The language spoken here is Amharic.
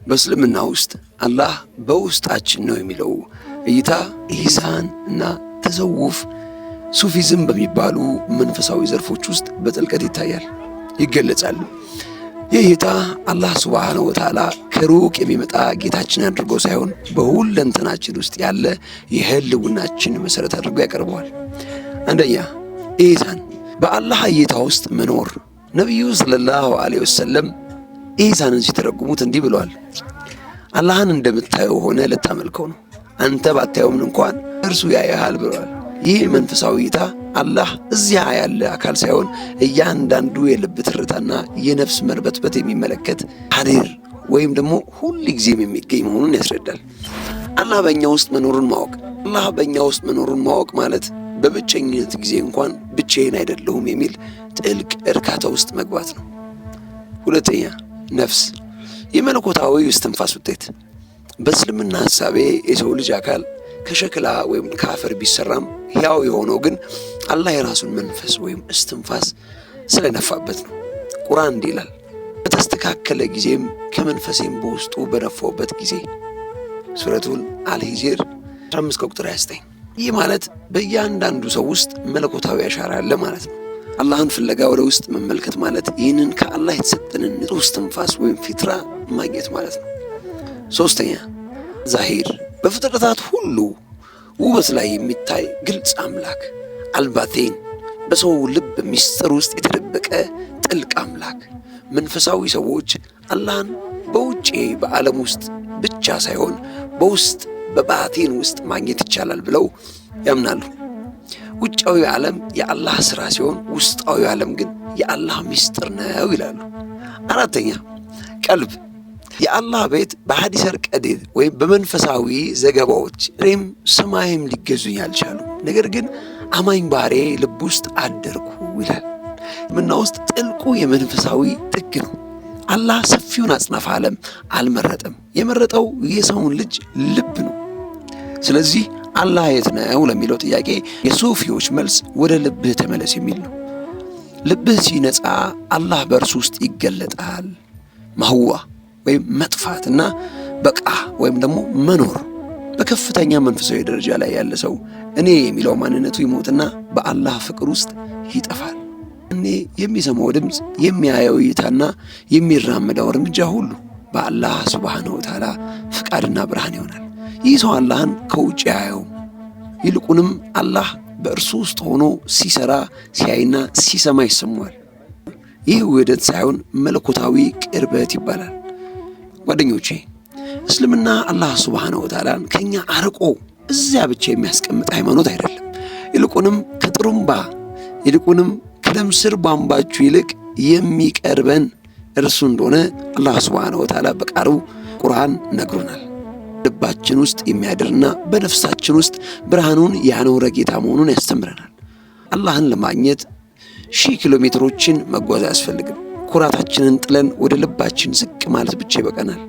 በእስልምና ውስጥ አላህ በውስጣችን ነው የሚለው እይታ ኢህሳን እና ተዘውፍ ሱፊዝም በሚባሉ መንፈሳዊ ዘርፎች ውስጥ በጥልቀት ይታያል፣ ይገለጻል። ይህ እይታ አላህ ሱብሓነሁ ወተዓላ ከሩቅ የሚመጣ ጌታችን አድርጎ ሳይሆን በሁለንተናችን ውስጥ ያለ የህልውናችን መሰረት አድርጎ ያቀርበዋል። አንደኛ ኢህሳን፣ በአላህ እይታ ውስጥ መኖር። ነቢዩ ሰለላሁ ዐለይሂ ወሰለም ኢህሳንን ሲተረጉሙት እንዲህ ብለዋል። አላህን እንደምታየው ሆነ ልታመልከው ነው፣ አንተ ባታየውም እንኳን እርሱ ያያሃል ብለዋል። ይህ መንፈሳዊ እይታ አላህ እዚያ ያለ አካል ሳይሆን እያንዳንዱ የልብ ትርታና የነፍስ መርበትበት የሚመለከት ሐዲር ወይም ደግሞ ሁል ጊዜም የሚገኝ መሆኑን ያስረዳል። አላህ በእኛ ውስጥ መኖሩን ማወቅ። አላህ በእኛ ውስጥ መኖሩን ማወቅ ማለት በብቸኝነት ጊዜ እንኳን ብቻዬን አይደለሁም የሚል ጥልቅ እርካታ ውስጥ መግባት ነው። ሁለተኛ ነፍስ፣ የመለኮታዊ እስትንፋስ ውጤት። በእስልምና ሐሳቤ የሰው ልጅ አካል ከሸክላ ወይም ከአፈር ቢሰራም ሕያው የሆነው ግን አላህ የራሱን መንፈስ ወይም እስትንፋስ ስለነፋበት ነው። ቁርአን እንዲህ ይላል፣ በተስተካከለ ጊዜም ከመንፈሴም በውስጡ በነፋውበት ጊዜ። ሱረቱል አልሂጅር 15 ቁጥር 29። ይህ ማለት በእያንዳንዱ ሰው ውስጥ መለኮታዊ አሻራ አለ ማለት ነው። አላህን ፍለጋ ወደ ውስጥ መመልከት ማለት ይህንን ከአላህ የተሰጠንን ንጹህ እስትንፋስ ወይም ፊትራ ማግኘት ማለት ነው። ሶስተኛ ዛሂር፣ በፍጥረታት ሁሉ ውበት ላይ የሚታይ ግልጽ አምላክ። አልባቴን፣ በሰው ልብ ምስጢር ውስጥ የተደበቀ ጥልቅ አምላክ። መንፈሳዊ ሰዎች አላህን በውጪ በዓለም ውስጥ ብቻ ሳይሆን በውስጥ በባቴን ውስጥ ማግኘት ይቻላል ብለው ያምናሉ። ውጫዊ ዓለም የአላህ ሥራ ሲሆን ውስጣዊ ዓለም ግን የአላህ ምስጢር ነው ይላሉ። አራተኛ ቀልብ፣ የአላህ ቤት በሐዲሰል ቀዲር ወይም በመንፈሳዊ ዘገባዎች እኔም ሰማይም ሊገዙኝ አልቻሉ፣ ነገር ግን አማኝ ባሬ ልብ ውስጥ አደርኩ ይላል። ምና ውስጥ ጥልቁ የመንፈሳዊ ጥግ ነው። አላህ ሰፊውን አጽናፈ ዓለም አልመረጠም፣ የመረጠው የሰውን ልጅ ልብ ነው። ስለዚህ አላህ የት ነው ለሚለው ጥያቄ የሱፊዎች መልስ ወደ ልብህ ተመለስ የሚል ነው። ልብህ ሲነጻ አላህ በእርሱ ውስጥ ይገለጣል። ማህዋ ወይም መጥፋትና በቃ ወይም ደግሞ መኖር። በከፍተኛ መንፈሳዊ ደረጃ ላይ ያለ ሰው እኔ የሚለው ማንነቱ ይሞትና በአላህ ፍቅር ውስጥ ይጠፋል። እኔ የሚሰማው ድምፅ፣ የሚያየው እይታና የሚራመደው እርምጃ ሁሉ በአላህ ሱብሓነሁ ወተዓላ ፍቃድና ብርሃን ይሆናል። ይህ ሰው አላህን ከውጭ አያየውም፣ ይልቁንም አላህ በእርሱ ውስጥ ሆኖ ሲሰራ ሲያይና ሲሰማ ይሰማዋል። ይህ ውህደት ሳይሆን መለኮታዊ ቅርበት ይባላል። ጓደኞቼ፣ እስልምና አላህ ሱብሓነሁ ወተዓላን ከኛ አርቆ እዚያ ብቻ የሚያስቀምጥ ሃይማኖት አይደለም። ይልቁንም ከደም ስር ቧንቧችሁ ይልቅ የሚቀርበን እርሱ እንደሆነ አላህ ሱብሓነሁ ወተዓላ በቃሉ ቁርአን ነግሮናል። ልባችን ውስጥ የሚያድርና በነፍሳችን ውስጥ ብርሃኑን ያኖረ ጌታ መሆኑን ያስተምረናል። አላህን ለማግኘት 1000 ኪሎ ሜትሮችን መጓዝ አያስፈልግም። ኩራታችንን ጥለን ወደ ልባችን ዝቅ ማለት ብቻ ይበቃናል።